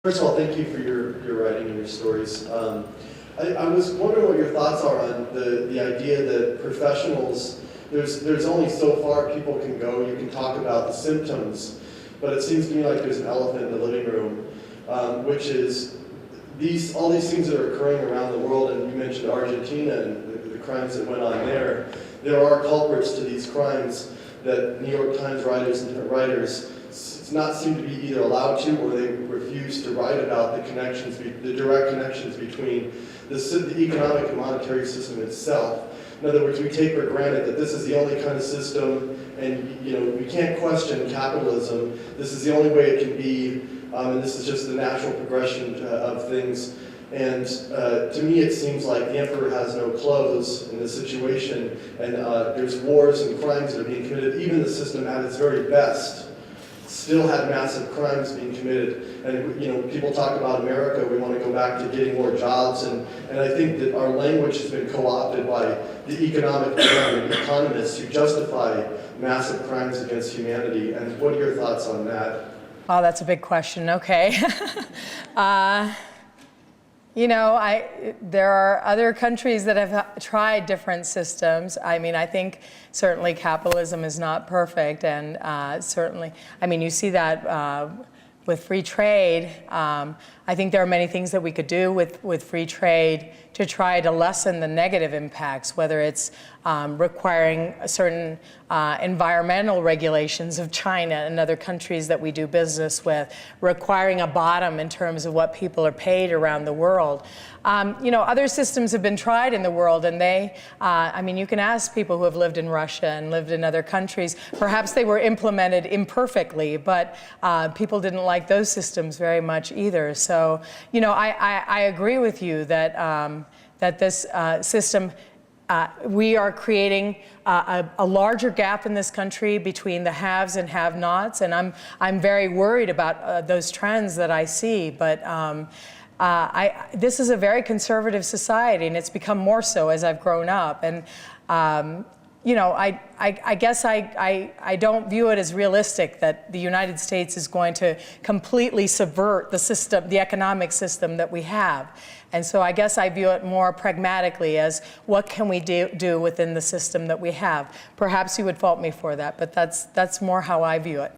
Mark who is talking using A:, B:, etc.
A: First of all, thank you for your writing and your stories. I was wondering what your thoughts are on the idea that professionals, there's only so far people can go. You can talk about the symptoms, but it seems to me like there's an elephant in the living room, which is all these things that are occurring around the world, and you mentioned Argentina and the crimes that went on there. There are culprits to these crimes that New York Times writers and different writers not seem to be either allowed to, or they refuse to write about the direct connections between the economic and monetary system itself. In other words, we take for granted that this is the only kind of system, and we can't question capitalism. This is the only way it can be, and this is just the natural progression of things. And to me, it seems like the emperor has no clothes in this situation, and there's wars and crimes that are being committed. Even the system at its very best still had massive crimes being committed. And people talk about America, we want to go back to getting more jobs, and I think that our language has been co-opted by the economic economists who justify massive crimes against humanity. And what are your thoughts on that?
B: Oh, that's a big question. Okay. There are other countries that have tried different systems. I mean, I think certainly capitalism is not perfect, and certainly, you see that with free trade. I think there are many things that we could do with free trade to try to lessen the negative impacts, whether it's requiring certain environmental regulations of China and other countries that we do business with, requiring a bottom in terms of what people are paid around the world. Other systems have been tried in the world, and you can ask people who have lived in Russia and lived in other countries. Perhaps they were implemented imperfectly, but people didn't like those systems very much either. So, I agree with you that that this system, we are creating a larger gap in this country between the haves and have-nots, and I'm very worried about those trends that I see. But this is a very conservative society, and it's become more so as I've grown up. And I guess I don't view it as realistic that the United States is going to completely subvert the system, the economic system that we have. And so I guess I view it more pragmatically as what can we do within the system that we have. Perhaps you would fault me for that, but that's more how I view it.